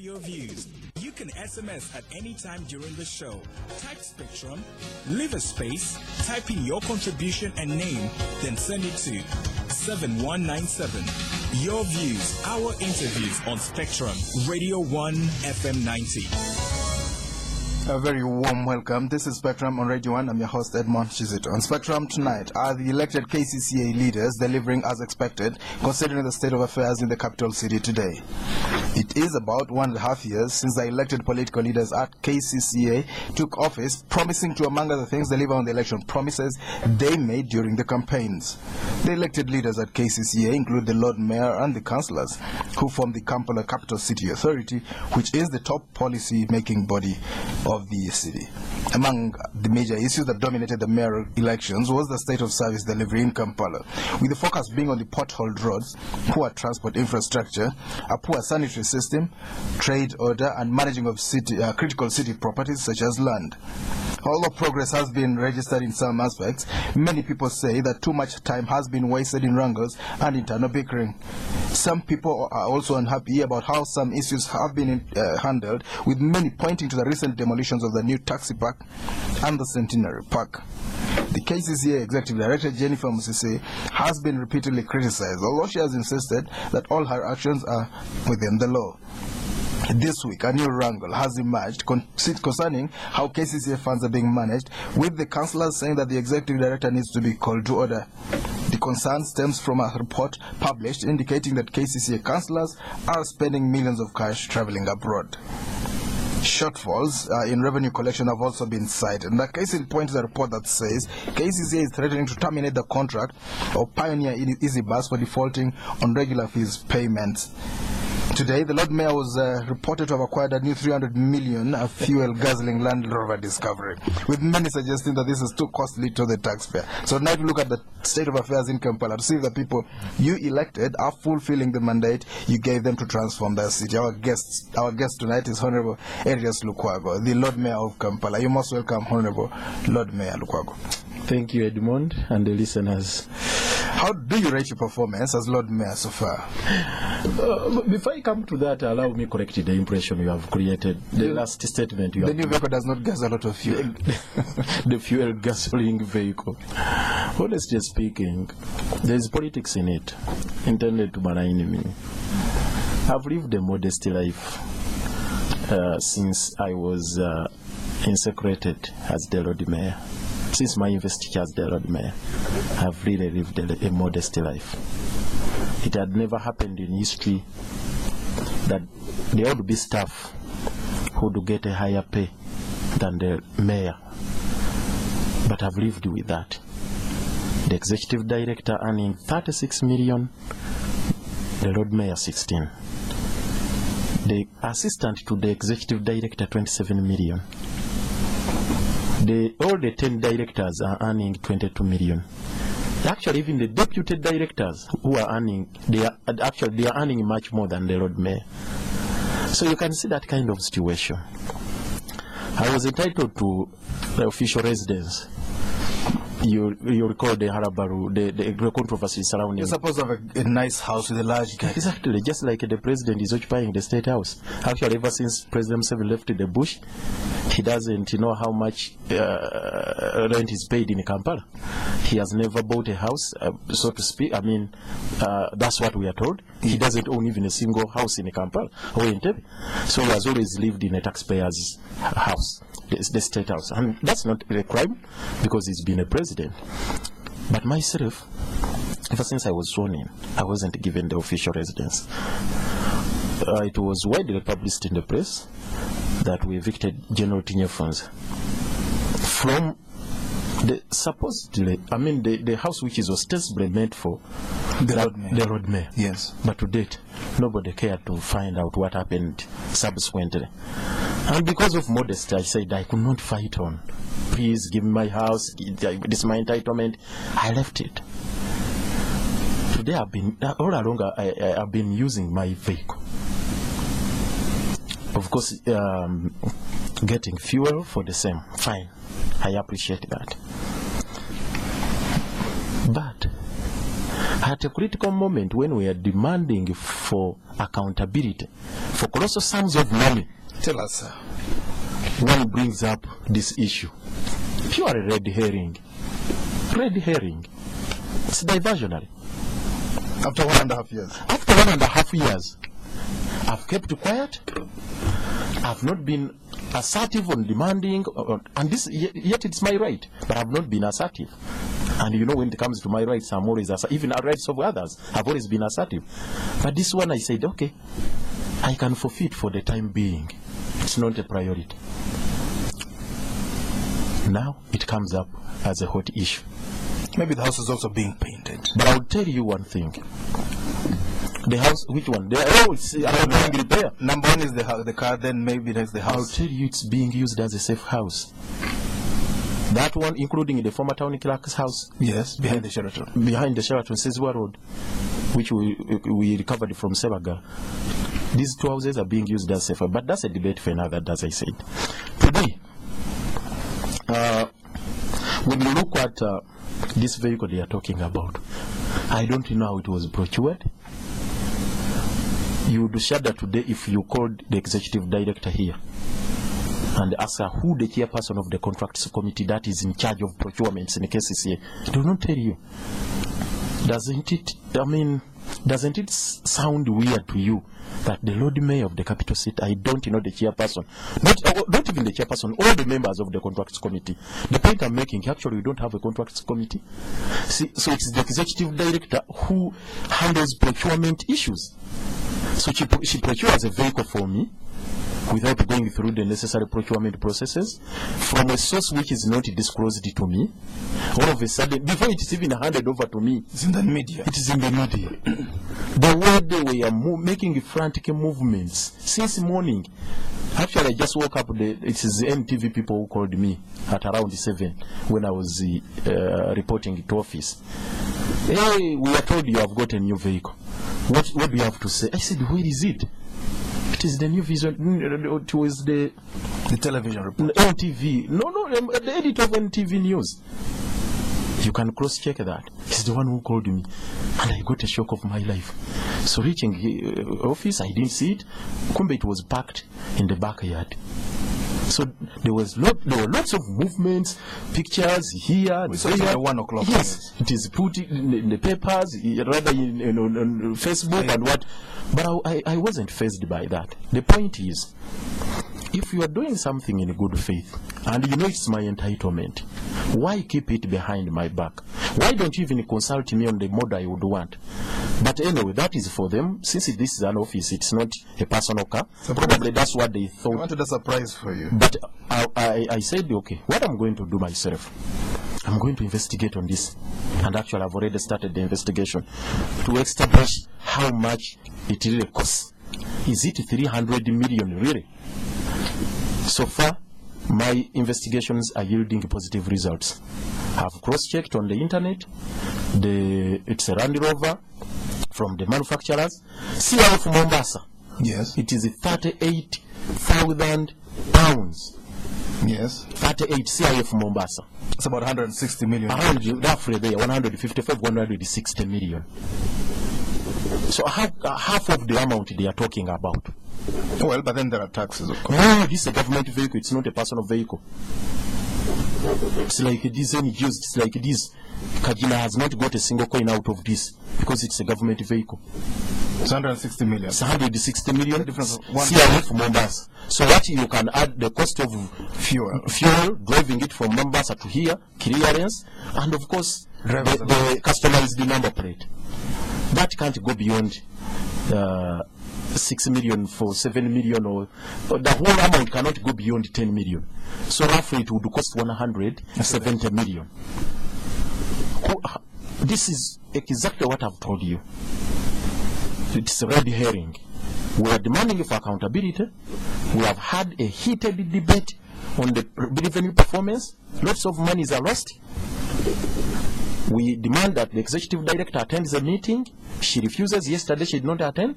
your views. You can SMS at any time during the show. Type Spectrum, leave a space, type in your contribution and name, then send it to 7197. Your views, our interviews on Spectrum, Radio 1 FM 90. A very warm welcome. This is Spectrum on Radio 1. I'm your host, Edmond. Kizito. On Spectrum tonight, are the elected KCCA leaders delivering as expected, considering the state of affairs in the capital city today? It is about 1.5 years since the elected political leaders at KCCA took office, promising to, among other things, deliver on the election promises they made during the campaigns. The elected leaders at KCCA include the Lord Mayor and the councillors, who form the Kampala Capital City Authority, which is the top policy-making body of the city. Among the major issues that dominated the mayoral elections was the state of service delivery in Kampala, with the focus being on the potholed roads, poor transport infrastructure, a poor sanitary system, trade order, and managing of critical city properties such as land. Although progress has been registered in some aspects, many people say that too much time has been wasted in wrangles and internal bickering. Some people are also unhappy about how some issues have been handled, with many pointing to the recent demolitions of the new taxi park and the Centenary Park. The KCCA Executive Director, Jennifer Musisi, has been repeatedly criticized, although she has insisted that all her actions are within the law. This week, a new wrangle has emerged concerning how KCCA funds are being managed, with the councillors saying that the Executive Director needs to be called to order. The concern stems from a report published indicating that KCCA councillors are spending millions of cash travelling abroad. Shortfalls in revenue collection have also been cited. And the case in point is a report that says KCCA is threatening to terminate the contract of Pioneer Easy Bus for defaulting on regular fees payments. Today, the Lord Mayor was reported to have acquired a new 300 million fuel guzzling Land Rover Discovery, with many suggesting that this is too costly to the taxpayer. So now we look at the state of affairs in Kampala to see if the people you elected are fulfilling the mandate you gave them to transform their city. Our guest tonight is Honorable Erias Lukwago, the Lord Mayor of Kampala. You're most welcome, Honorable Lord Mayor Lukwago. Thank you, Edmond, and the listeners. How do you rate your performance as Lord Mayor so far? Before I come to that, allow me to correct the impression you have created. The last statement you have... The new vehicle does not gas a lot of fuel. The fuel gasoline vehicle. Honestly speaking, there is politics in it, intended to malign me. I've lived a modest life since I was insecrated as the Lord Mayor. Since my investiture as the Lord Mayor, I've really lived a modest life. It had never happened in history that there would be staff who would get a higher pay than the mayor. But I've lived with that. The executive director earning 36 million, the Lord Mayor 16. The assistant to the executive director 27 million. All the 10 directors are earning 22 million. Actually, even the deputy directors who are earning, they are earning much more than the Lord Mayor. So you can see that kind of situation. I was entitled to the official residence. You recall the Harabaru, the controversy surrounding. You're supposed to have a nice house with a large garden. Exactly, just like the president is occupying the state house. Actually, ever since President Museveni left the bush, he doesn't know how much rent is paid in Kampala. He has never bought a house, so to speak. I mean, that's what we are told. He doesn't own even a single house in Kampala or in Tebe. So he has always lived in a taxpayer's house, the state house. And that's not a crime because he's been a president. But myself, ever since I was sworn in, I wasn't given the official residence. It was widely published in the press that we evicted General Tinyefons from the supposedly, I mean, the house which is ostensibly meant for the Lord Mayor. The Lord Mayor. Yes. But to date, nobody cared to find out what happened subsequently. And because of modesty, I said I could not fight on. Please give me my house. This is my entitlement. I left it. Today, all along, I've been using my vehicle. Of course, getting fuel for the same. Fine. I appreciate that. But at a critical moment when we are demanding for accountability for colossal sums of money. Tell us, sir. One brings up this issue. Pure red herring. Red herring. It's diversionary. After 1.5 years. After 1.5 years, I've kept quiet. I've not been assertive on demanding, and this yet it's my right, but I've not been assertive. And you know, when it comes to my rights, I'm always assertive. Even the rights of others, I've always been assertive. But this one, I said, okay, I can forfeit for the time being. It's not a priority. Now it comes up as a hot issue. Maybe the house is also being painted. But I'll tell you one thing. The house, which one? It's being repaired. Number one is the car, then maybe there's the house. I'll tell you, it's being used as a safe house. That one, including the former town clerk's house. Yes, behind the Sheraton. Behind the Sheraton, Sizwa Road, which we recovered from Sebaga. These two houses are being used as safe, but that's a debate for another, as I said. Today, when you look at this vehicle they are talking about, I don't know how it was procured. You would shudder today if you called the executive director here and ask her who the chairperson of the contracts committee that is in charge of procurements in the KCCA. It will not tell you. Doesn't it sound weird to you that the Lord Mayor of the capital city, I don't know the chairperson, not even the chairperson, all the members of the contracts committee. The point I'm making, actually we don't have a contracts committee. See, so it's the executive director who handles procurement issues. So she procures a vehicle for me without going through the necessary procurement processes from a source which is not disclosed to me. All of a sudden, before it is even handed over to me, it's in the media. It is in the media. The way they were making frantic movements since morning. Actually, I just woke up. It is the NTV people who called me at around 7 when I was reporting to office. Hey, we are told you have got a new vehicle. What do you have to say? I said, where is it? It is the new vision. It was the television report. NTV. No, the editor of NTV News. You can cross-check that. He's the one who called me. And I got a shock of my life. So reaching office, I didn't see it. Kumbe, it was parked in the backyard. So there were lots of movements, pictures here. We saw it at 1 o'clock. Yes, it is put in the papers, rather on Facebook and what. But I wasn't fazed by that. The point is, if you are doing something in good faith, and you know it's my entitlement, why keep it behind my back? Why don't you even consult me on the mode I would want? But anyway, that is for them. Since this is an office, it's not a personal car. So probably that's what they thought. I wanted a surprise for you. But I said, okay, what I'm going to do myself, I'm going to investigate on this. And actually, I've already started the investigation to establish how much it really costs. Is it 300 million really? So far, my investigations are yielding positive results. I've cross-checked on the internet. It's a Land Rover from the manufacturers. CIF Mombasa. Yes. It is 38,000 pounds. Yes. 38 CIF Mombasa. It's about 160 million. Around roughly there, 155, 160 million. So half of the amount they are talking about. Well, but then there are taxes, of course. No, this is a government vehicle. It's not a personal vehicle. It's like this NGOs. It's like this. Kajina has not got a single coin out of this because it's a government vehicle. It's 160 million. It's 160 million. The difference of one CIF Mombasa. So that you can add the cost of fuel, driving it from Mombasa to here, clearance, and of course the customized number plate. That can't go beyond 6 million for 7 million, or the whole amount cannot go beyond 10 million. So roughly it would cost 170 million. This is exactly what I've told you. It's a red herring. We are demanding for accountability. We have had a heated debate on the revenue performance. Lots of monies are lost. We demand that the executive director attends the meeting. She refuses. Yesterday she did not attend.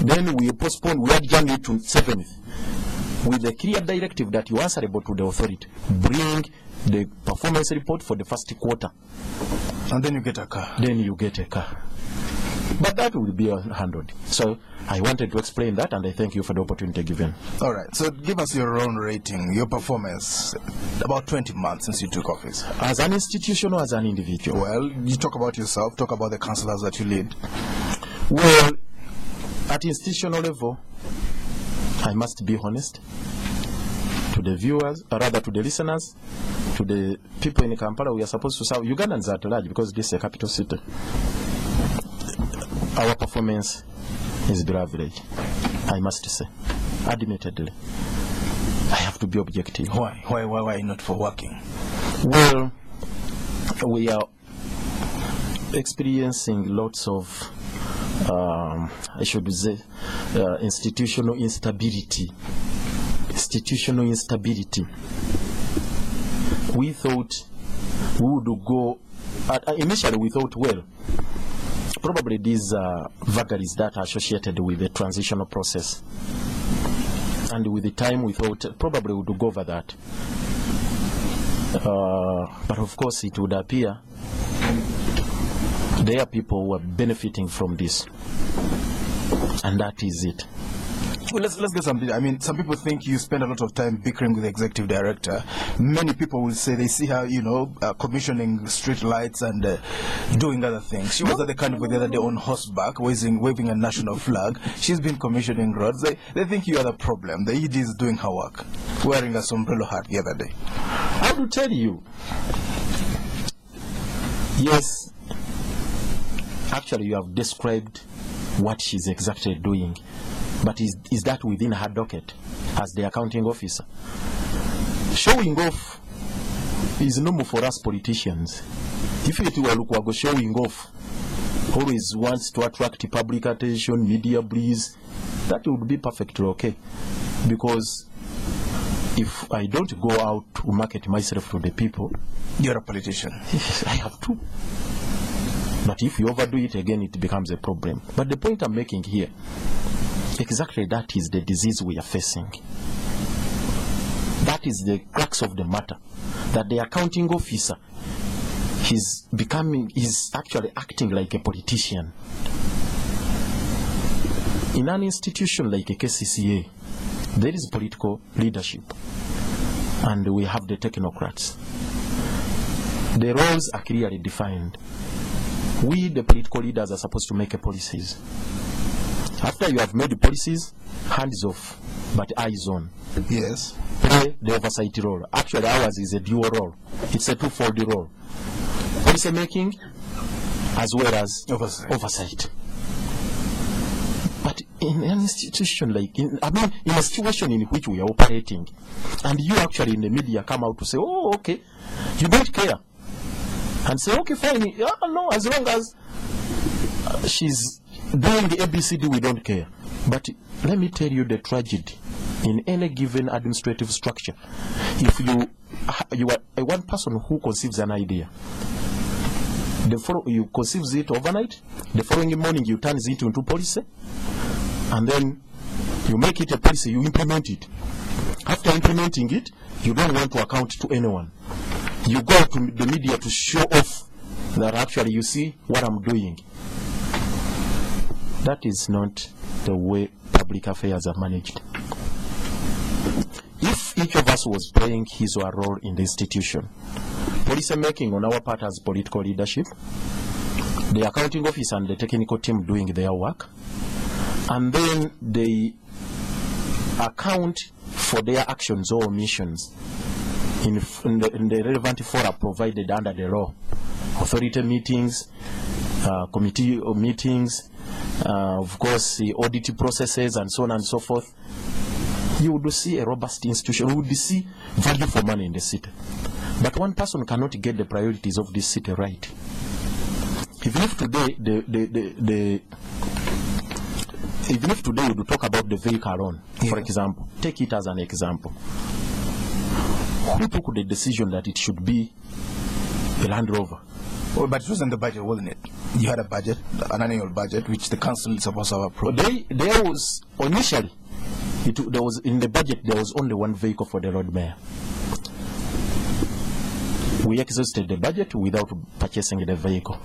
Then we postpone. We adjourn it to 7th with a clear directive that you are answerable to the authority. Bring the performance report for the first quarter. And then you get a car. Then you get a car. But that will be handled. So I wanted to explain that, and I thank you for the opportunity given. All right. So give us your own rating, your performance, about 20 months since you took office. As an institution or as an individual? Well, you talk about yourself, talk about the councillors that you lead. Well, at institutional level, I must be honest to the viewers, or rather to the listeners, to the people in Kampala. We are supposed to serve Ugandans at large because this is a capital city. Our performance is below average, I must say, admittedly. I have to be objective. Why not for working? Well, we are experiencing lots of, I should say, institutional instability. Institutional instability. We thought we would go, initially we thought, well, probably these vagaries that are associated with the transitional process. And with the time we thought probably we would go over that. But of course it would appear there are people who are benefiting from this. And that is it. Well, let's get something. I mean, some people think you spend a lot of time bickering with the executive director. Many people will say they see her, commissioning street lights and doing other things. She was at the carnival the other day on horseback, waving a national flag. She's been commissioning roads. They think you are the problem. The ED is doing her work, wearing a sombrero hat the other day. I will tell you. Yes, actually you have described what she's exactly doing. But is that within her docket as the accounting officer? Showing off is normal for us politicians. If it were Lukwago showing off, always wants to attract public attention, media breeze, that would be perfectly okay. Because if I don't go out to market myself to the people, you're a politician. I have to. But if you overdo it again, it becomes a problem. But the point I'm making here, exactly that is the disease we are facing. That is the crux of the matter. That the accounting officer is actually acting like a politician. In an institution like a KCCA, there is political leadership. And we have the technocrats. The roles are clearly defined. We, the political leaders, are supposed to make policies. After you have made the policies, hands off, but eyes on. Yes. Play the oversight role. Actually, ours is a dual role. It's a twofold role. Policy making as well as oversight. But in an institution like, in a situation in which we are operating, and you actually in the media come out to say, oh, okay, you don't care. And say, okay, fine, no, as long as she's doing the ABCD, we don't care. But let me tell you the tragedy in any given administrative structure. If you are one person who conceives an idea, you conceives it overnight, the following morning you turn it into policy, and then you make it a policy, you implement it. After implementing it, you don't want to account to anyone. You go to the media to show off that actually you see what I'm doing. That is not the way public affairs are managed. If each of us was playing his or her role in the institution, policy making on our part as political leadership, the accounting office and the technical team doing their work, and then they account for their actions or omissions in the relevant fora provided under the law, authority meetings, committee meetings, of course, the audit processes, and so on and so forth, you would see a robust institution. You would see value for money in the city. But one person cannot get the priorities of this city right. Even if today, even if today we talk about the vehicle alone, for example, take it as an example. Who took the decision that it should be a Land Rover? Well, but it was in the budget, wasn't it? You had a budget, an annual budget, which the council is supposed to have approved. There was, initially, there was in the budget, there was only one vehicle for the road mayor. We exhausted the budget without purchasing the vehicle.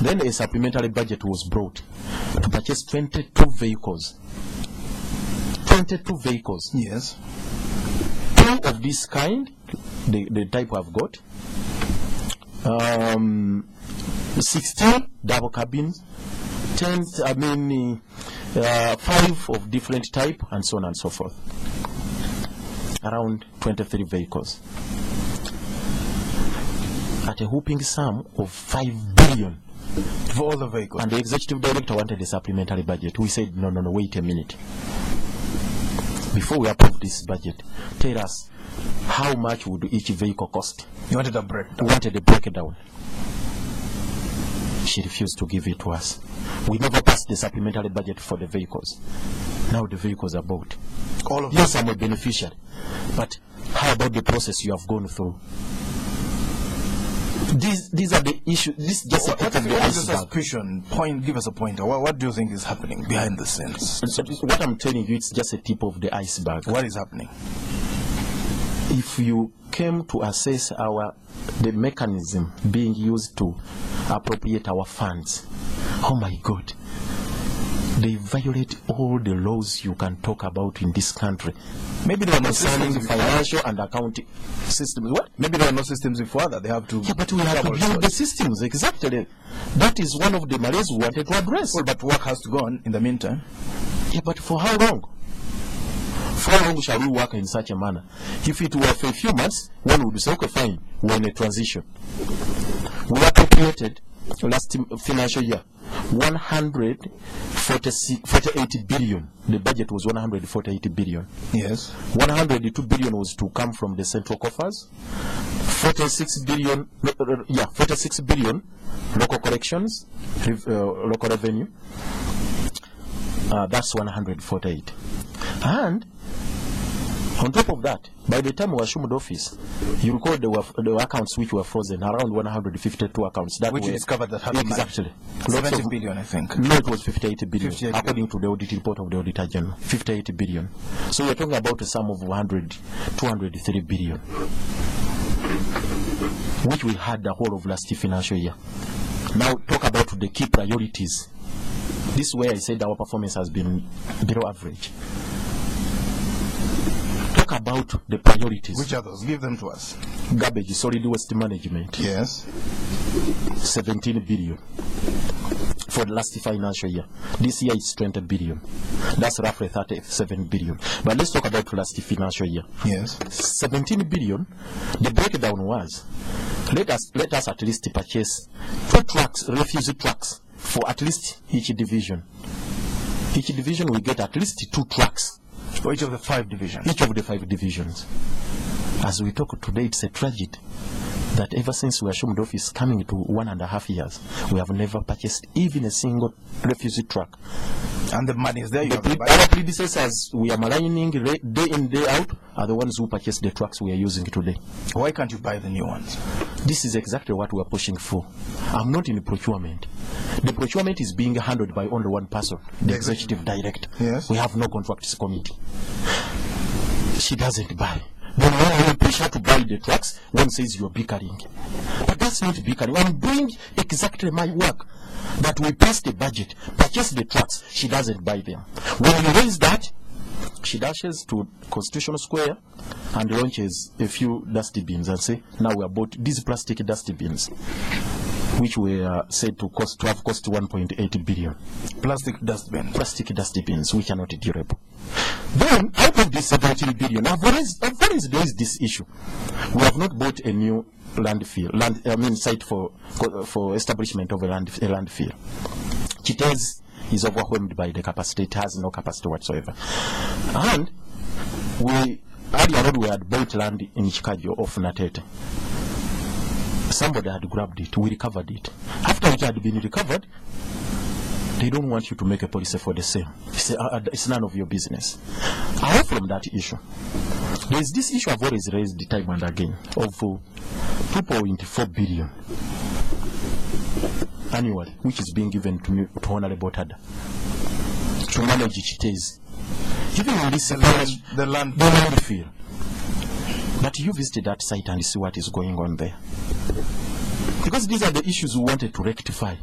Then a supplementary budget was brought to purchase 22 vehicles. 22 vehicles. Yes. 2 of this kind, the type I've got. 16 double cabins, 5 of different type, and so on and so forth. Around 23 vehicles. At a whooping sum of 5 billion. For all the vehicles. And the executive director wanted a supplementary budget. We said, no, wait a minute. Before we approve this budget, tell us how much would each vehicle cost. You wanted a breakdown. We wanted a breakdown. She refused to give it to us. We never passed the supplementary budget for the vehicles. Now the vehicles are bought. All of yes, I'm a beneficiary. But how about the process you have gone through? These are the issues. This is just a tip of the iceberg. Suspicion. Give us a pointer. What do you think is happening behind the scenes? What I'm telling you, it's just a tip of the iceberg. What is happening? If you came to assess the mechanism being used to appropriate our funds, oh my God, they violate all the laws you can talk about in this country. Maybe there are no systems in financial and accounting systems. What? Maybe there are no systems before that. They have to. Yeah, but we have to build the systems. Exactly. That is one of the malaise we wanted to address. Well, but work has to go on in the meantime. Yeah, but for how long? For how long shall we work in such a manner? If it were for a few months, one would say, okay, fine, we're in a transition. We appropriated last financial year 148 billion. The budget was 148 billion. Yes. 102 billion was to come from the central coffers. 46 billion local collections, local revenue. That's 148. And on top of that, by the time we assumed office, you recall there were accounts which were frozen, around 152 accounts. Which you discovered that happened. Exactly. 70 billion, I think. No, it was 58 billion, 58 according to the audit report of the Auditor General. 58 billion. So we're talking about a sum of 203 billion, which we had the whole of last financial year. Now talk about the key priorities. This is where I said our performance has been below average. Talk about the priorities. Which are those? Give them to us. Garbage, solid waste management. Yes. 17 billion for the last financial year. This year it's 20 billion. That's roughly 37 billion. But let's talk about last financial year. Yes. 17 billion. The breakdown was, let us at least purchase 2 trucks, refugee trucks, for at least each division. Each division will get at least 2 trucks. For each of the 5 divisions. Each of the 5 divisions. As we talk today, it's a tragedy that ever since we assumed office, coming to 1.5 years, we have never purchased even a single refugee truck. And the money is there. Our predecessors, we are maligning day in, day out, are the ones who purchased the trucks we are using today. Why can't you buy the new ones? This is exactly what we are pushing for. I'm not in procurement. The procurement is being handled by only one person, the executive director. Yes. We have no contracts committee. She doesn't buy. Then when we push her to buy the trucks, one says you're bickering. But that's not bickering. I'm doing exactly my work. That we pass the budget, purchase the trucks, she doesn't buy them. When we raise that, she dashes to Constitutional Square and launches a few dusty bins and say, now we have bought these plastic dusty bins, which were said to have cost 1.8 billion. Plastic dustbins. Plastic dusty bins, which are not durable. Then, out of this 17 billion, I've always raised this issue. We have not bought a new site for establishment of a landfill. Chitez is overwhelmed by the capacity. It has no capacity whatsoever. And earlier on we had bought land in Chikajo off Natete. Somebody had grabbed it. We recovered it. After it had been recovered, they don't want you to make a policy for the same. It's none of your business. Apart from that issue, there is this issue I've always raised time and again of 2.4 billion annually, which is being given to Honorable Tada to manage Chitez. Even in this the land field. But you visited that site and see what is going on there. The Because these are the issues we wanted to rectify.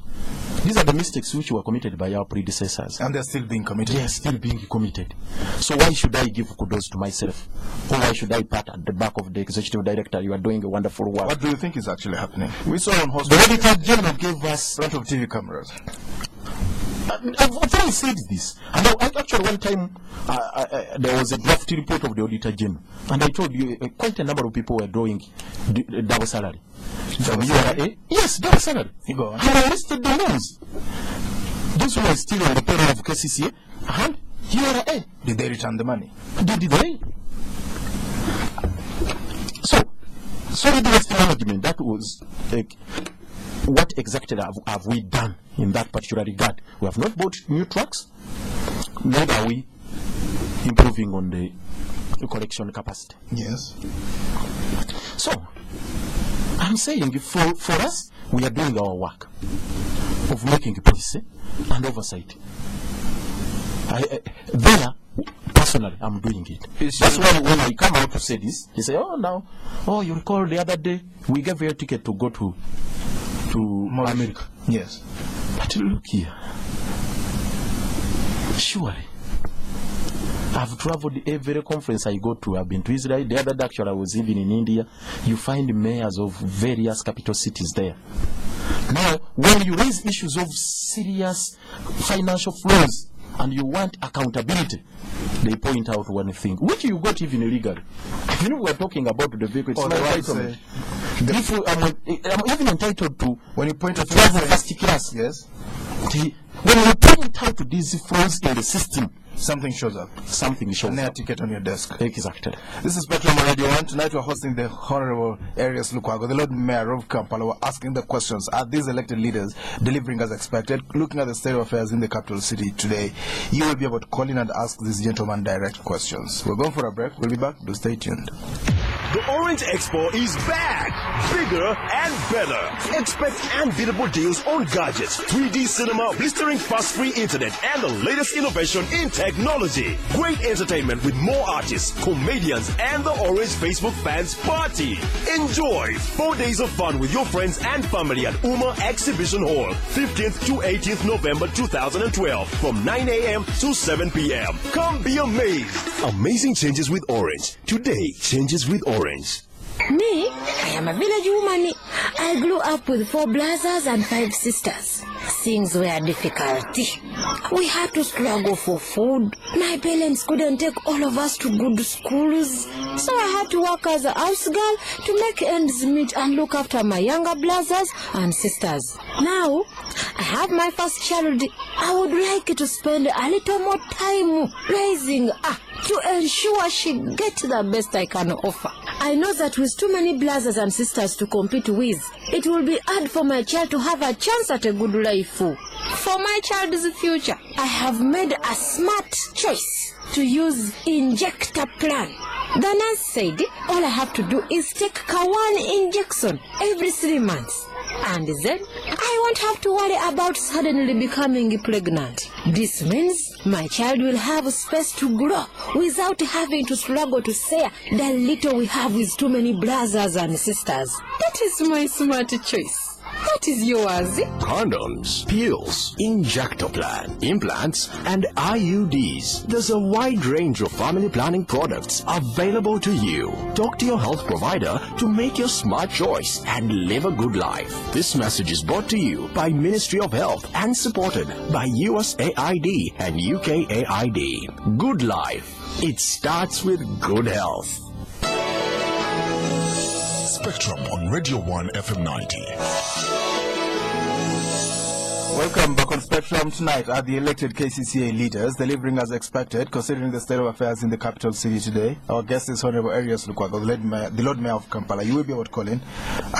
These are the mistakes which were committed by our predecessors. And they're still being committed? They are still being committed. So why should I give kudos to myself? Or why should I pat at the back of the executive director? You are doing a wonderful work. What do you think is actually happening? We saw on hospital. The Auditor General gave us... front of TV cameras. I've already said this. And actually one time there was a draft report of the Auditor General. And I told you quite a number of people were drawing double salary. From URA? Yes, double salary. And I listed the names. Those who are still on the payroll of KCCA and URA. Did they return the money? Did they? So solid waste management, that was what exactly have we done in that particular regard? We have not bought new trucks, nor are we improving on the collection capacity. Yes. So, I'm saying for us, we are doing our work of making policy and oversight. There, personally, I'm doing it. That's why when I come out to say this, they say, oh, you recall the other day, we gave you a ticket to go to America. Yes. But look here. Surely, I've traveled every conference I go to. I've been to Israel. The other day, actually, I was even in India. You find mayors of various capital cities there. Now, when you raise issues of serious financial flows and you want accountability, they point out one thing, which you got even illegally. You know, we're talking about the vehicle. It's I'm even entitled to, when you point out travel first class. Yes. When you point out these flaws in the system, something shows up. Something shows up. A ticket on your desk. Exactly. This is Spectrum on Radio 1. Tonight we're hosting the Honorable Erias Lukwago, the Lord Mayor of Kampala. We're asking the questions. Are these elected leaders delivering as expected? Looking at the state of affairs in the capital city today, you will be able to call in and ask these gentlemen direct questions. We're going for a break. We'll be back. Do stay tuned. The Orange Expo is back, bigger and better. Expect unbeatable deals on gadgets, 3D cinema, blistering fast-free internet, and the latest innovation in technology. Great entertainment with more artists, comedians, and the Orange Facebook fans party. Enjoy 4 days of fun with your friends and family at Uma Exhibition Hall, 15th to 18th November 2012, from 9 a.m. to 7 p.m. Come be amazed. Amazing changes with Orange. Today, changes with Orange. Me, I am a village woman. I grew up with 4 brothers and 5 sisters. Things were difficult. We had to struggle for food. My parents couldn't take all of us to good schools. So I had to work as a house girl to make ends meet and look after my younger brothers and sisters. Now, I have my first child. I would like to spend a little more time raising her to ensure she gets the best I can offer. I know that with too many brothers and sisters to compete with, it will be hard for my child to have a chance at a good life. For my child's future, I have made a smart choice to use injector plan. The nurse said all I have to do is take 1 injection every 3 months. And then I won't have to worry about suddenly becoming pregnant. This means my child will have space to grow without having to struggle to share the little we have with too many brothers and sisters. That is my smart choice. What is yours? Condoms, pills, injector plan, implants, and IUDs. There's a wide range of family planning products available to you. Talk to your health provider to make your smart choice and live a good life. This message is brought to you by Ministry of Health and supported by USAID and UKAID. Good life. It starts with good health. Spectrum on Radio 1 FM 90. Welcome back on Spectrum. Tonight are the elected KCCA leaders delivering as expected, considering the state of affairs in the capital city today. Our guest is Honorable Erias Lukwago, the Lord Mayor of Kampala. You will be able to call in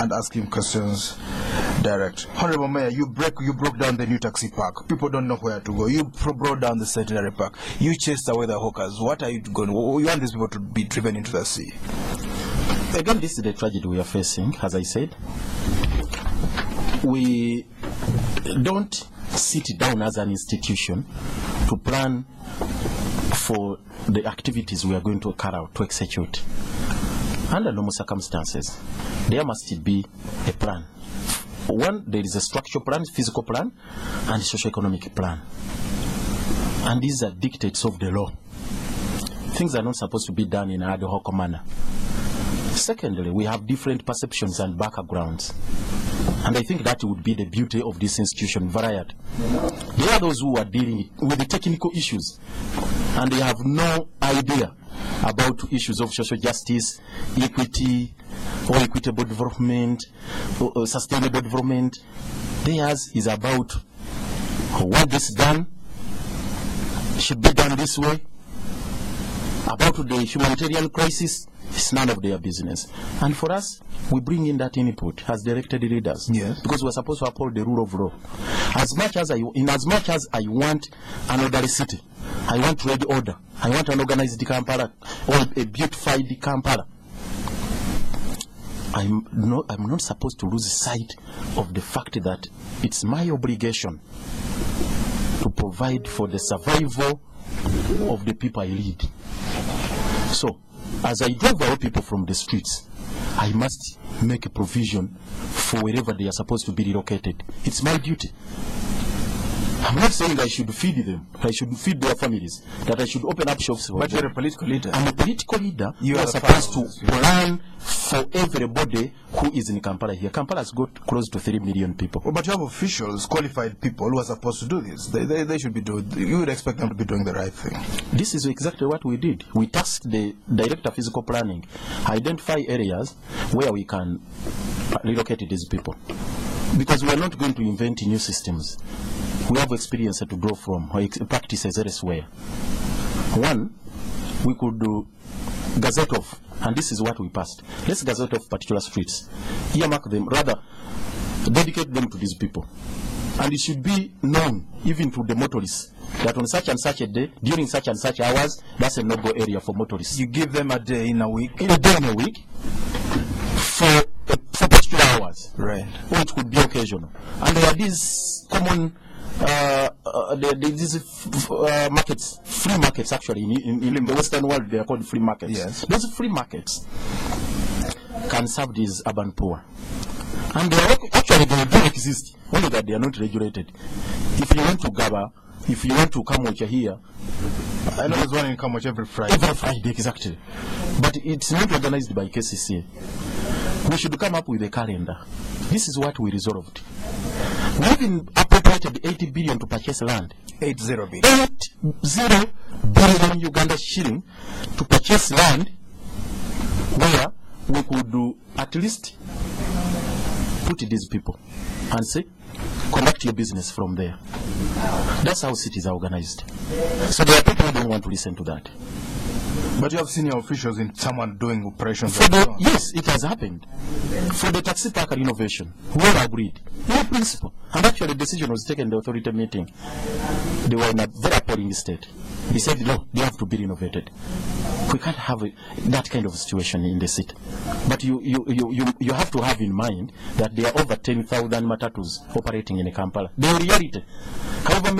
and ask him questions direct. Honorable Mayor, you broke down the new taxi park. People don't know where to go. You brought down the centenary park. You chased away the hawkers. What are you going to do? You want these people to be driven into the sea? Again, this is the tragedy we are facing, as I said. We don't sit down as an institution to plan for the activities we are going to carry out, to execute. Under normal circumstances, there must be a plan One, there is a structural plan, physical plan, and socio-economic plan. And these are dictates of the law. Things are not supposed to be done in an ad hoc manner. Secondly, we have different perceptions and backgrounds. And I think that would be the beauty of this institution, variety. There are those who are dealing with the technical issues, and they have no idea about issues of social justice, equity, or equitable development, or sustainable development. Theirs is about what is done, should be done this way. About the humanitarian crisis, it's none of their business. And for us, we bring in that input as directed leaders. Yes. Because we're supposed to uphold the rule of law. As much as I want an orderly city, I want ready order, I want an organized Kampala, or a beautified Kampala, I'm not supposed to lose sight of the fact that it's my obligation to provide for the survival of the people I lead. So, as I drive our people from the streets, I must make a provision for wherever they are supposed to be relocated. It's my duty. I'm not saying I should feed them, I should feed their families, that I should open up shops for But them. you're a political leader. I'm a political leader You who are is the supposed farmers. to plan for everybody who is in Kampala here. Kampala has got close to 3 million people. But you have officials, qualified people who are supposed to do this. They should be doing. You would expect them to be doing the right thing. This is exactly what we did. We tasked the director of physical planning, identify areas where we can relocate these people. Because we are not going to invent new systems. We have experience to draw from, or practices elsewhere. One, we could do gazette of, and this is what we passed. Let's gazette of particular streets. Earmark them, rather dedicate them to these people. And it should be known, even to the motorists, that on such and such a day, during such and such hours, that's a no-go area for motorists. You give them a day in a week. In a day in a week, for particular hours. Right. Or it could be occasional. And there are these common these markets, free markets actually, in the Western world they are called free markets. Yes. Those free markets can serve these urban poor. And they are actually they do exist, only that they are not regulated. If you want to gather, if you want to come watch here, I know there's one in Kamwatch every Friday. every Friday, exactly. But it's not organized by KCCA. We should come up with a calendar. This is what we resolved. We even appropriated 80 billion to purchase land. 80 billion. 80 billion Uganda shilling to purchase land where we could do at least put these people and say, conduct your business from there. That's how cities are organized. So there are people who don't want to listen to that. But you have senior officials in someone doing operations. For the, yes, it has happened. For the taxi park renovation, we all agreed. No principle. And actually the decision was taken in the authority meeting. They were in a very appalling state. He said, no, they have to be renovated. We can't have that kind of situation in the city. But you have to have in mind that there are over 10,000 matatus operating in Kampala. The reality, however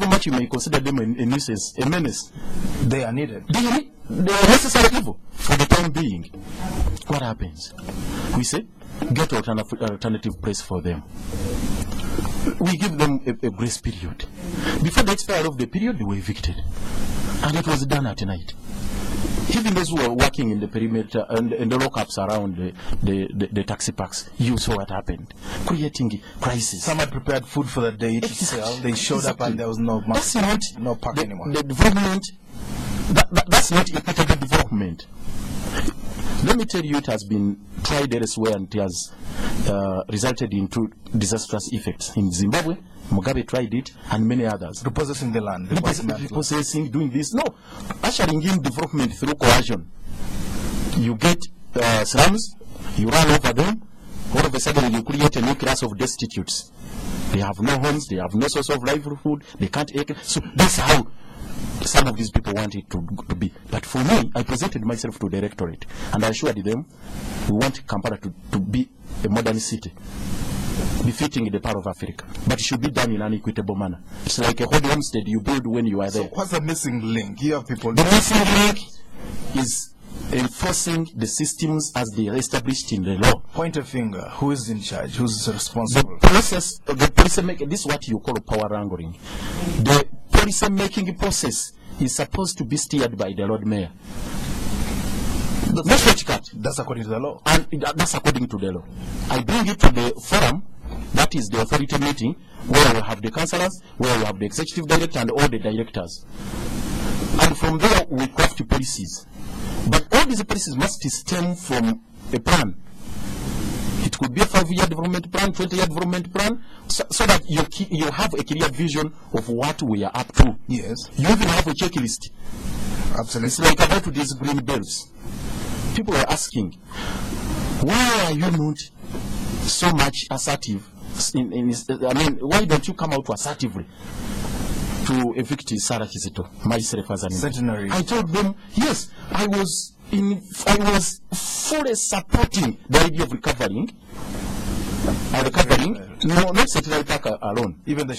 much you may consider them a nuisance, a menace, They are needed. they are necessary evil for the time being. What happens? We say, get alternative place for them. We give them a grace period. Before the expiry of the period, they were evicted. And it was done at night. Even those who were working in the perimeter and the lockups around the taxi parks, you saw what happened, creating crisis. Some had prepared food for the day to sell. They showed up and there was no park anymore. The development, that's not equitable development. Let me tell you, it has been tried elsewhere and it has resulted in two disastrous effects. In Zimbabwe, Mugabe tried it, and many others. Repossessing the land. Repossessing, doing this. No, ushering in development through coercion. You get slums, you run over them, all of a sudden you create a new class of destitutes. They have no homes, they have no source of livelihood, they can't. So that's how some of these people want it to be. But for me, I presented myself to the directorate and I assured them we want Kampala to be a modern city, befitting the part of Africa. But it should be done in an equitable manner. It's like a whole homestead you build when you are there. So what's the missing link? You have people. The missing link is enforcing the systems as they are established in the law. Point a finger. Who is in charge? Who's responsible? The policy making, this is what you call power wrangling. The policy making process is supposed to be steered by the Lord Mayor. That's according to the law. And that's according to the law. I bring it to the forum, that is the authority meeting, where you have the councillors, where you have the executive director and all the directors. And from there we craft policies. But all these policies must stem from a plan. It could be a 5-year development plan, 20-year development plan, so that you have a clear vision of what we are up to. Yes. You even have a checklist. Absolutely. It's like about these green belts. People are asking, why are you not so much assertive? Why don't you come out assertively to evict Sarah Kizito, myself as an centenary? I told them, yes, I was fully supporting the idea of recovering. No, not Centenary Park alone. Even the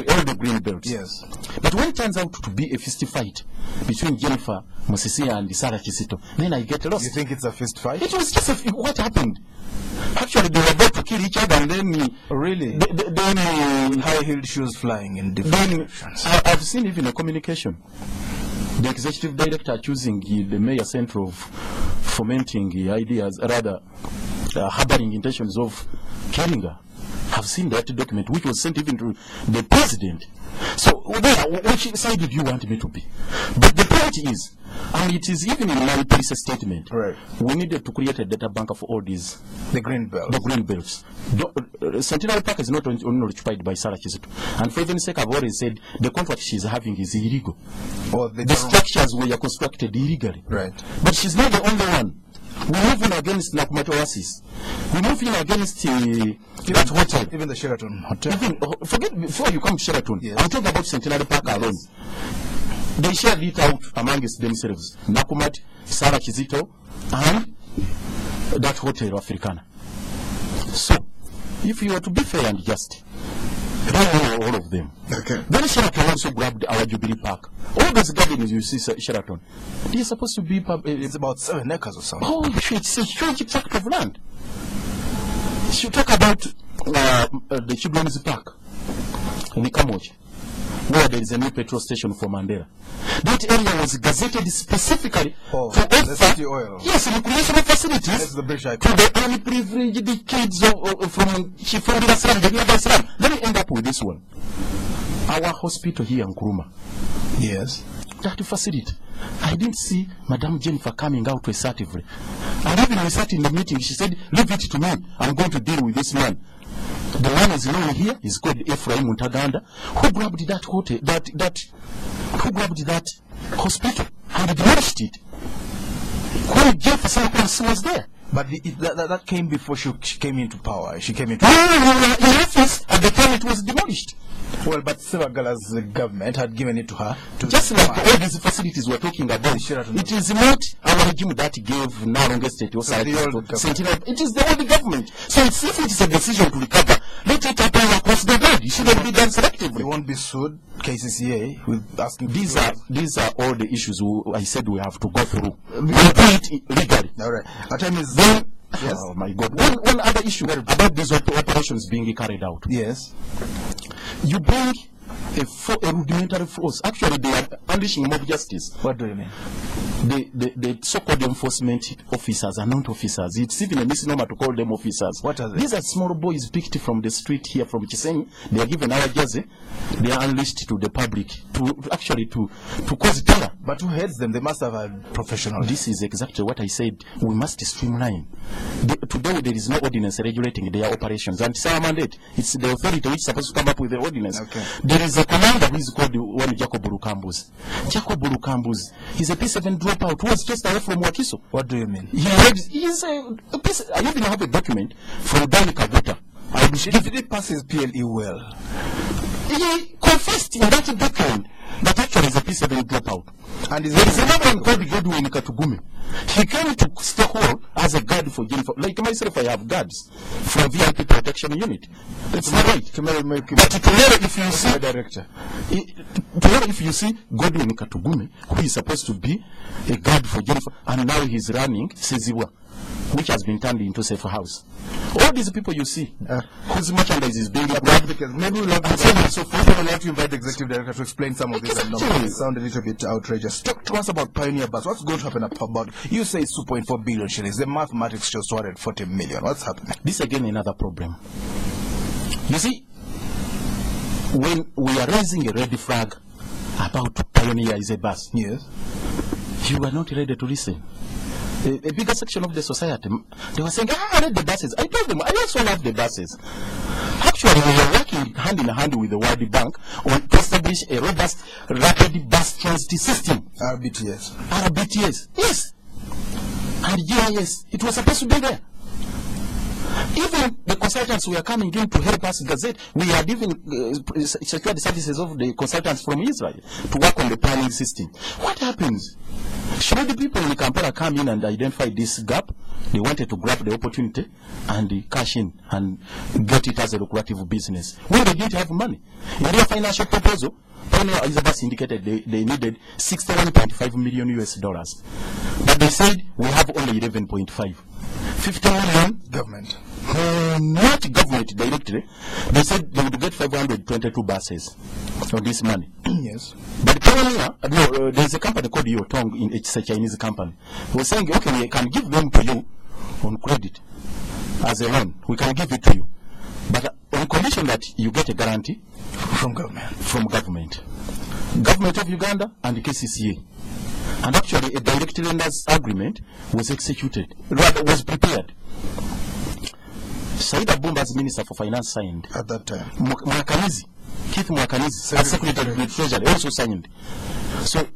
all the green belts. Yes. But when it turns out to be a fist fight between Jennifer Musisi and Sarah Kizito, then I get lost. You think it's a fist fight? It was just what happened. Actually, they were about to kill each other, and then really, high-heeled shoes flying in different directions. I've seen even a communication. The executive director choosing the mayor center of fomenting ideas, rather harboring intentions of killing her. I've seen that document, which was sent even to the president. So, which side did you want me to be? But the point is, and it is even in my police statement, right, we needed to create a data bank for all these. The green belts. The green belts. Centenary Park is not only occupied by Sarah Kizito. And for even sake, I've already said the contract she's having is illegal. The structures were constructed illegally. Right. But she's not the only one. We move in against Nakumato Oasis. We move in against that hotel. Even the Sheraton Hotel. Forget before you come to Sheraton. Yes. I'm talking about Centenary Park alone. They shared it out amongst themselves. Nakumat, Sarah Kizito, and that hotel Africana. So, if you are to be fair and just, all of them. Okay. Then Sheraton also grabbed our Jubilee Park. All those gardens you see Sheraton, they're supposed to be it's about 7 acres or something. Oh, it's a huge tract of land. You talk about the Children's Park in Kamoji, where there is a new petrol station for Mandela. That area was gazetted specifically to offer oil. Yes, recreational facilities. That's the British to the unprivileged kids from the Islam. Then we end up with this one. Our hospital here in Nkrumah. Yes. That facility. I didn't see Madame Jennifer coming out assertively. And even when we sat in the meeting, she said, leave it to me. I'm going to deal with this man. The one is known here is called Ephraim Muntaganda, who grabbed that hotel, who grabbed that hospital and demolished it. When Jefferson was there. But that came before she came into power. She came into in office at the time it was demolished. Well, but Sebagala's government had given it to her. Just like all these facilities we're talking about, it is not our regime that gave Naronge State or Sentinel. It is the old government. So if it is a decision to recover, let it happen across the board. It shouldn't be done selectively. You won't be sued, KCCA, with asking. These are all the issues I said we have to go through. We do it legally. All right. Our time is. Yes. Oh my God. One other issue about these operations being carried out. Yes. You bring a rudimentary force. Actually, they are unleashing mob justice. What do you mean? The so-called enforcement officers are not officers. It's even a misnomer to call them officers. What are they? These are small boys picked from the street here from Chisenyi. They are given our jersey. They are unleashed to the public to cause terror. But who heads them? They must have a professional. This is exactly what I said. We must streamline. Today there is no ordinance regulating their operations. And it's our mandate. It's the authority which is supposed to come up with the ordinance. Okay. There is a commander who is called Jacob Burukambuz. Jacob Burukambuz is a P7 dropout who was just away from Wakiso. What do you mean? I even have a document from Danny Kaguta. Did he pass his PLE well? He confessed in that document that actually is a P7 dropout. And there is another one called Godwin Katugume. He came to Stockholm as a guard for Jennifer. Like myself, I have guards from VIP protection unit. That's not right. But tomorrow, if you see director, tomorrow if you see Godwin Katugume, who is supposed to be a guard for Jennifer, and now he's running Seziwa, which has been turned into safe house. All these people you see, whose merchandise is being grabbed, because maybe we'll have to invite the executive director to explain some of this. It sound a little bit outrageous. Talk to us about Pioneer Bus. What's going to happen about? You say 2.4 billion shillings. The mathematics shows 240 million. What's happening? This again another problem. You see, when we are raising a red flag about Pioneer is a bus, yes, you are not ready to listen. A bigger section of the society, they were saying, I read the buses. I told them, I also love the buses. Actually, we are working hand in hand with the World Bank on to establish a robust, rapid bus transit system. RBTS. RBTS, yes. And GIS, it was supposed to be there. Even the consultants were coming in to help us gazette. We had even secured the services of the consultants from Israel to work on the planning system. What happens? Should the people in Kampala come in and identify this gap? They wanted to grab the opportunity and cash in and get it as a lucrative business. When they didn't have money. In their financial proposal, Pioneer Elizabeth indicated they needed $61.5 million US. But they said we have only 11.5. 50 million government. Not government directly. They said they would get 522 buses on this money. Yes. But Pioneer, there's a company called Yotong, it's a Chinese company. We're saying, okay, we can give them to you on credit as a loan. We can give it to you. But on condition that you get a guarantee from government. From government. Government of Uganda and the KCCA. And actually, a direct lenders agreement was executed, rather was prepared. Said Abumba's Minister for Finance signed. At that time. Keith Mwakanizi, as Secretary of the Treasury, also signed. So,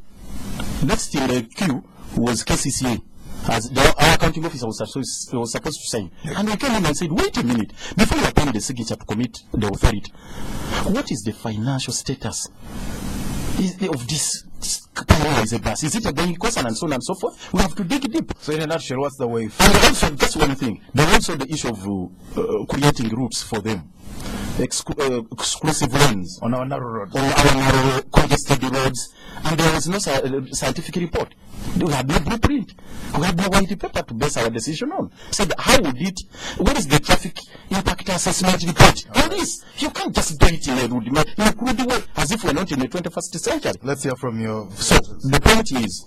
next in the queue was KCCA. As our accounting officer was supposed to sign. Yeah. And we came in and said, wait a minute, before you append the signature to commit the authority, what is the financial status of this Pioneer is a bus? Is it a going concern and so on and so forth? We have to dig deep. So in a nutshell, what's the way? And also, that's one thing. There's also the issue of creating routes for them. Exclusive lanes. On our narrow roads. On our narrow, congested roads. And there was no scientific report. We had no blueprint. We had no white paper to base our decision on. So how would it, what is the traffic impact assessment report? On this, you can't just do it in a rude way, as if we're not in the 21st century. Let's hear from you. So the point is,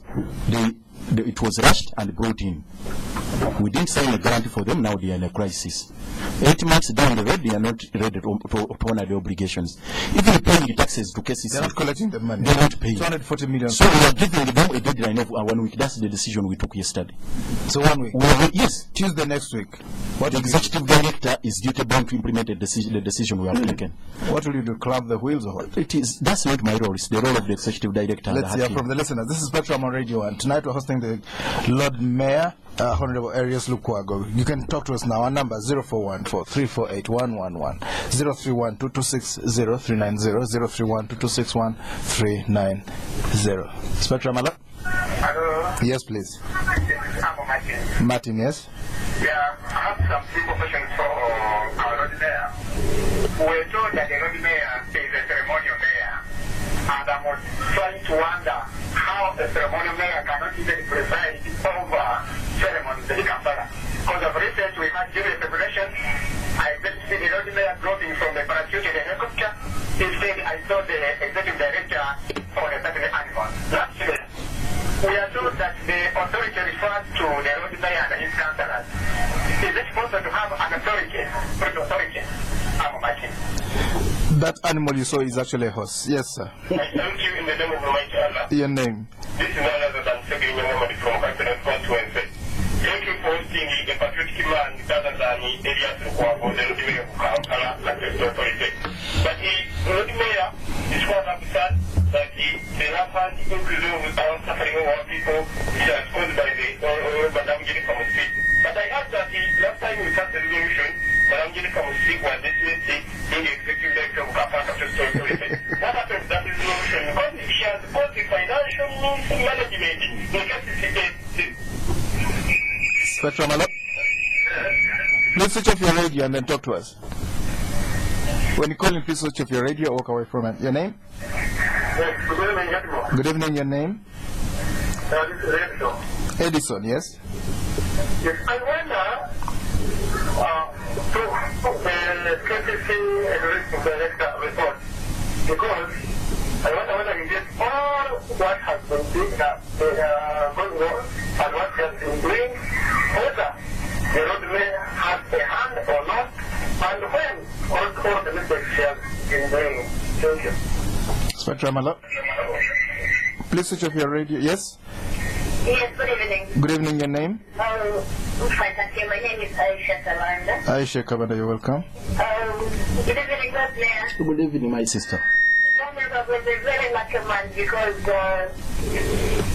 it was rushed and brought in. We didn't sign a guarantee for them, now they are in a crisis. 8 months down the road, they are not ready to honor the obligations. Even paying the taxes to KCCA. They're not collecting the money. They're not paying. 240 million. So we are giving them a deadline of 1 week. That's the decision we took yesterday. So 1 week? Yes. Tuesday next week. What the executive director is duty bound to implement the decision we have taken. What will you do? Clamp the wheels or what? That's not my role. It's the role of the executive director. Let's hear from the listeners. This is Spectrum on Radio 1. Tonight we're hosting the Lord Mayor, Honorable Erias Lukwago. You can talk to us now. Our number 0414-348-111, 031-226-0390, 031-226-1390. Spectrum, hello? Hello? Yes, please. I'm Martin, yes? Yeah, I have some simple questions for our Lord Mayor. We're told that the Lord Mayor is a ceremonial mayor. And I was trying to wonder how a ceremonial mayor cannot even preside over ceremonies in Kampala. Because of recent we had during the celebration, I just see the Lord Mayor dropping from the parachute in the helicopter. Instead, I saw the executive director on a certain animal. Lastly, we are told that the authority refers to the Lord Mayor and his councillors. Is it possible to have an authority? I'm Martin. That animal you saw is actually a horse. Yes, sir. I thank you in the name of Almighty Allah. Your name? This is none other than Segin Muhammad from Kampala constituency. Thank you for hosting a patriotic man other than Erias Lukwago, the Lord Mayor of Kampala, Access Authority. But the Lord Mayor is quite upset that the rampant increase of our suffering of our people is caused by the Madam Jennifer Musik. But I heard that the last time we passed the resolution, Madam Jennifer Musik was dismissed in the executive director of Kampala Access Authority. mismanagement in KCCA. Spectrum, hello? Please switch off your radio and then talk to us. When you call in, please switch off your radio or walk away from it. Your name? Yes, good evening, Edmond. Good evening, your name? This is Edmond. Edison, yes? Yes, I wonder, to the KCCA Risk Director report, because I wonder whether you get all what has been going on and what has been doing, whether the roadway has a hand or not, and when all the mistakes she has been doing. Thank you. Spectrum, hello? Please switch off your radio. Yes? Yes, good evening. Good evening, your name? Fine, thank you. My name is Aisha Kamanda. Aisha Kamanda, you're welcome. Good evening, God bless. Good evening, my sister. Wonderful, was a very lucky man because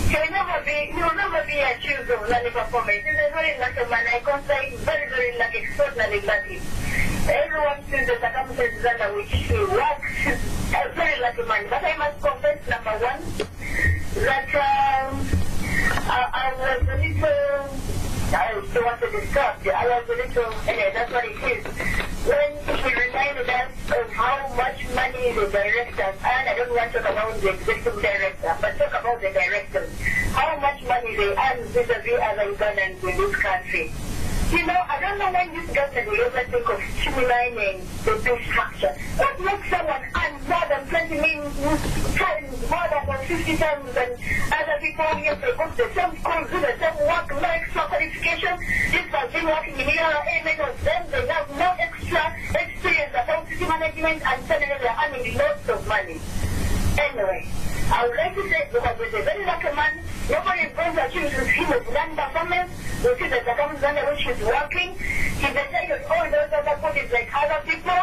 he will never be accused of lucky performance. He's a very lucky man. I can say very, very lucky, extraordinarily lucky. Everyone sees the circumstances under which he works. A very lucky man. But I must confess, number one, that I was a little, I don't want to discuss, I was a little, that's what it is. When he reminded us of how much money the directors earn, I don't want to talk about the executive director, but talk about the directors, how much money they earn vis-a-vis other Ugandans in this country. You know, I don't know when this government will ever think of streamlining the pay structure. What makes someone earn more than 20 million times, more than 50 times than other people here? They go to the same schools, do the same work, no extra qualification. This has been working in ERA, many of them, they have no extra experience about city management, and suddenly they're earning lots of money. Anyway, I would like to say, because he's a very lucky man, nobody is going to accuse him of non-performance. We see the circumstances under which he's working. He's the same as all those other bodies like other people.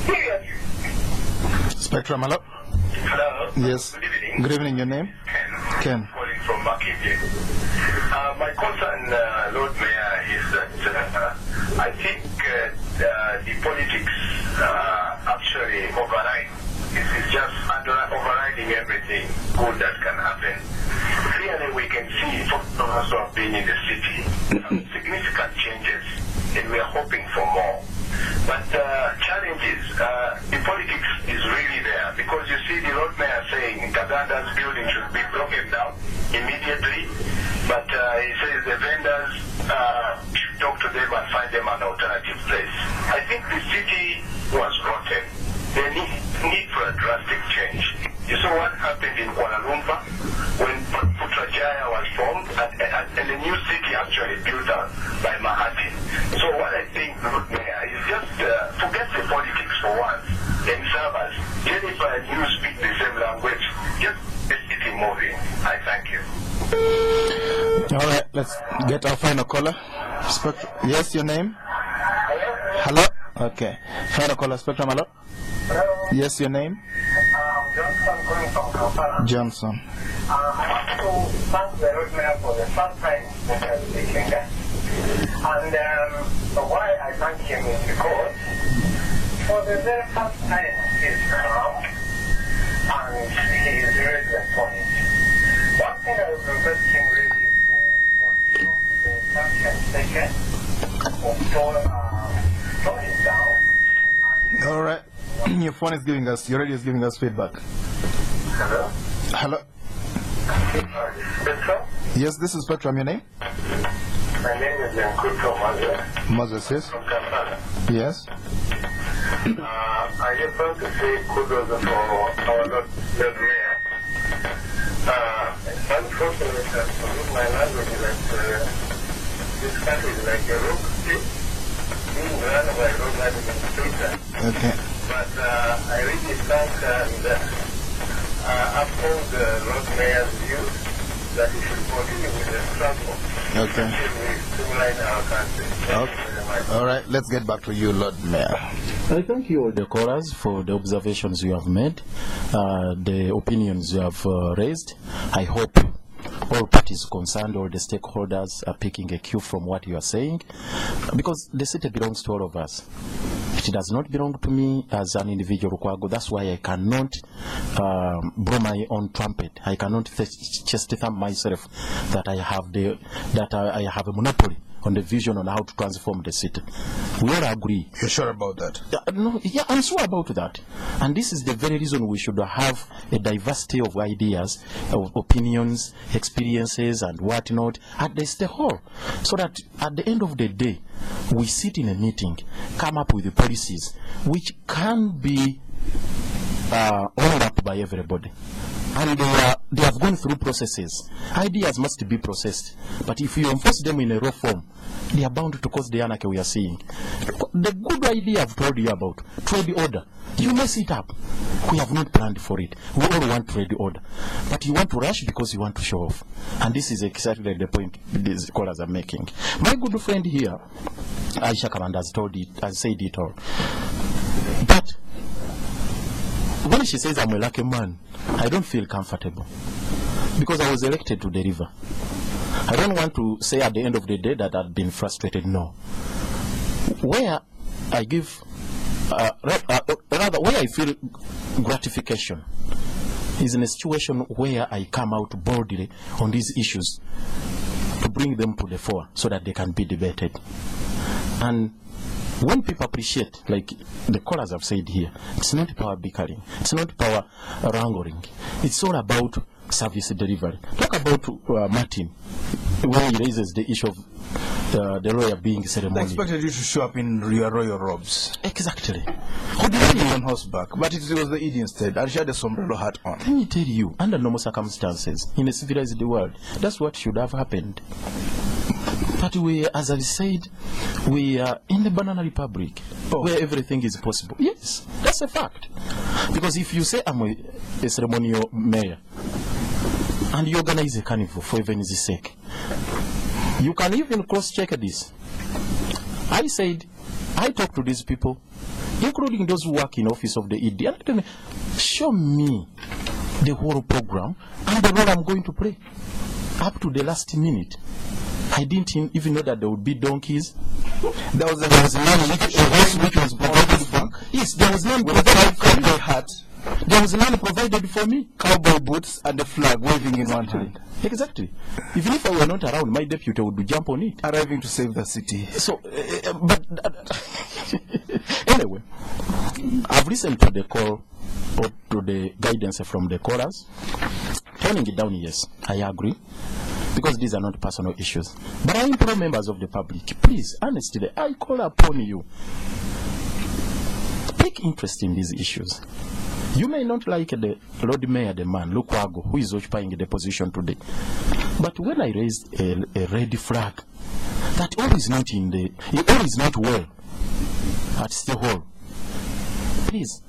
Period. Spectrum, hello? Hello. Yes. Good evening. Good evening, your name? Ken. Calling from Makinde. My concern, Lord Mayor, is that I think the politics actually override. This is just overriding everything good that can happen. Clearly, we can see from us who have been in the city significant changes, and we are hoping for more. But challenges, the politics is really there, because you see the Lord Mayor saying Kaganda's building should be broken down immediately, but he says the vendors should talk to them and find them an alternative place. I think the city was rotten. They need for a drastic change. You saw what happened in Kuala Lumpur when Putrajaya was formed, and the new city actually built out by Mahathir. So what I think, Lord Mayor, is just forget the politics for once and serve us. Jennifer and you speak the same language. Just the city moving. I thank you. All right, let's get our final caller. Yes, your name? Hello? Okay. Final caller, Spectrum, hello? Hello. Yes, your name? Johnson calling from Kampala. Johnson. I want to thank the road mayor for the first time that he has speaking there. And why I thank him is because for the very first time he's around and he is really responding. One thing I would request him really to continue the sanction taken of toning down. All right. Your phone is giving us, your radio is giving us feedback. Hello? Hello? Spectrum? Yes, this is Spectrum. Your name? My name is Nkuto Moses. Moses, yes? From Kampala. Yes? I just want to say kudos for our Lord Mayor. Unfortunately, my language is that this country is like a rogue state being run by rogue administrators. Okay. But I really thank and uphold the Lord Mayor's view that we should continue with the struggle Okay. until we streamline our country. Thank you very much. All right, let's get back to you, Lord Mayor. I thank you all the callers for the observations you have made, the opinions you have raised. I hope all parties concerned, all the stakeholders are picking a cue from what you are saying, because the city belongs to all of us. It does not belong to me as an individual Lukwago. That's why I cannot blow my own trumpet. I cannot just thump myself that I have a monopoly on the vision on how to transform the city. We all agree. You're sure about that? No, yeah, I'm sure about that. And this is the very reason we should have a diversity of ideas, of opinions, experiences, and whatnot at the state hall, so that at the end of the day, we sit in a meeting, come up with the policies which can be owned up by everybody. And they have gone through processes. Ideas must be processed. But if you enforce them in a raw form, they are bound to cause the anarchy we are seeing. The good idea I've told you about, trade order, you mess it up. We have not planned for it. We all want trade order. But you want to rush because you want to show off. And this is exactly the point these callers are making. My good friend here, Aisha Kamanda, has said it all. But when she says I'm a lucky man, I don't feel comfortable because I was elected to deliver. I don't want to say at the end of the day that I've been frustrated. No. Where I give, rather where I feel gratification is in a situation where I come out boldly on these issues to bring them to the fore so that they can be debated. And when people appreciate, like the callers have said here, it's not power bickering, it's not power wrangling, it's all about service delivery. Talk about Martin, when he raises the issue of the lawyer being ceremonial. I expected you to show up in your royal robes. Exactly. Who did you on horseback? But it was the Indian state, and she had a sombrero hat on. Let me tell you, under normal circumstances, in a civilized world, that's what should have happened. But we, as I said, we are in the banana republic where everything is possible. Yes, that's a fact. Because if you say I'm a ceremonial mayor and you organize a carnival for evening sake, you can even cross-check this. I said, I talked to these people, including those who work in office of the ED, and show me the whole program and the role I'm going to play up to the last minute. I didn't even know that there would be donkeys. There was none which was provided for. Yes, there was none provided for me. Hat. There was none provided for me. Cowboy boots and the flag waving in one hand. Exactly. Even if I were not around, my deputy would jump on it. Arriving to save the city. So, but anyway, I've listened to the call, or to the guidance from the callers. Turning it down, yes, I agree. Because these are not personal issues. But I implore members of the public, please, honestly, I call upon you. Take interest in these issues. You may not like the Lord Mayor, the man, Lukwago, who is occupying the position today. But when I raised a red flag, that all is not all is not well at the hall, please,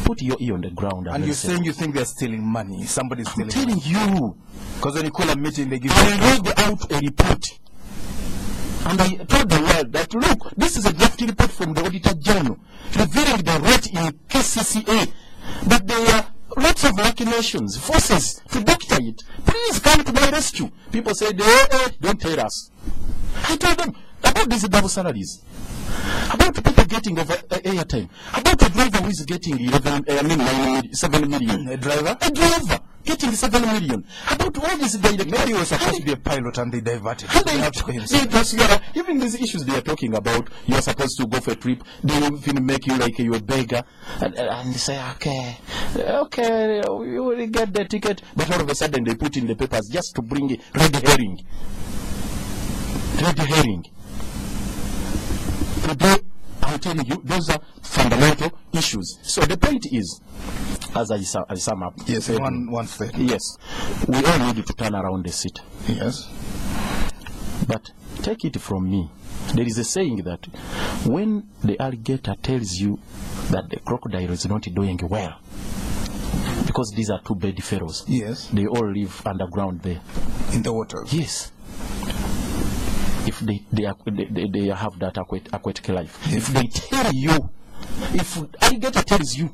put your ear on the ground. And you're saying you think they're stealing money? Somebody's stealing money. I'm telling you. Because when you call a meeting, they give you... I read out a report. And I told the world that, look, this is a draft report from the Auditor General, revealing the rate in KCCA. But there are lots of machinations, forces to doctor it. Please come to my rescue. People say, don't tell us. I told them about these double salaries, about people getting over airtime, about a driver who is getting 7 million. A driver? A driver getting 7 million. About all these direct. Maybe he was supposed to be a pilot and they diverted. Even these issues they are talking about, you are supposed to go for a trip, they will even make you like you're a beggar, and they say, okay, you will get the ticket, but all of a sudden they put in the papers just to bring a red herring. Red herring. Today, I'm telling you, those are fundamental issues. So the point is, as I sum up. Yes, one thing. Yes, we all need to turn around the city. Yes. But take it from me, there is a saying that when the alligator tells you that the crocodile is not doing well, because these are two bad fellows. Yes. They all live underground there. In the waters. Yes. If they have that aquatic life. Yes. If they tell you, if alligator tells you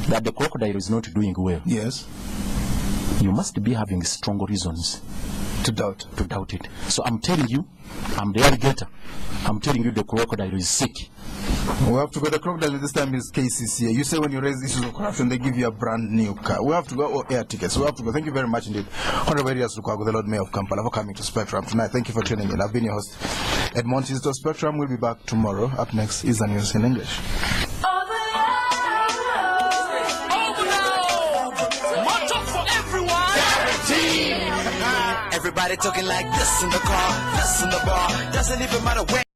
that the crocodile is not doing well, yes, you must be having strong reasons to doubt it. So I'm telling you, I'm the alligator. I'm telling you, the crocodile is sick. We have to go. The crocodile this time is KCCA. You say when you raise issues of corruption, they give you a brand new car. We have to go, or air tickets. We have to go. Thank you very much indeed. Honorable Erias Lukwago, the Lord Mayor of Kampala, for coming to Spectrum tonight. Thank you for tuning in. I've been your host, Edmond. Kizito. Spectrum will be back tomorrow. Up next is the news in English. Everybody talking like this in the car, this in the bar. Doesn't even matter where.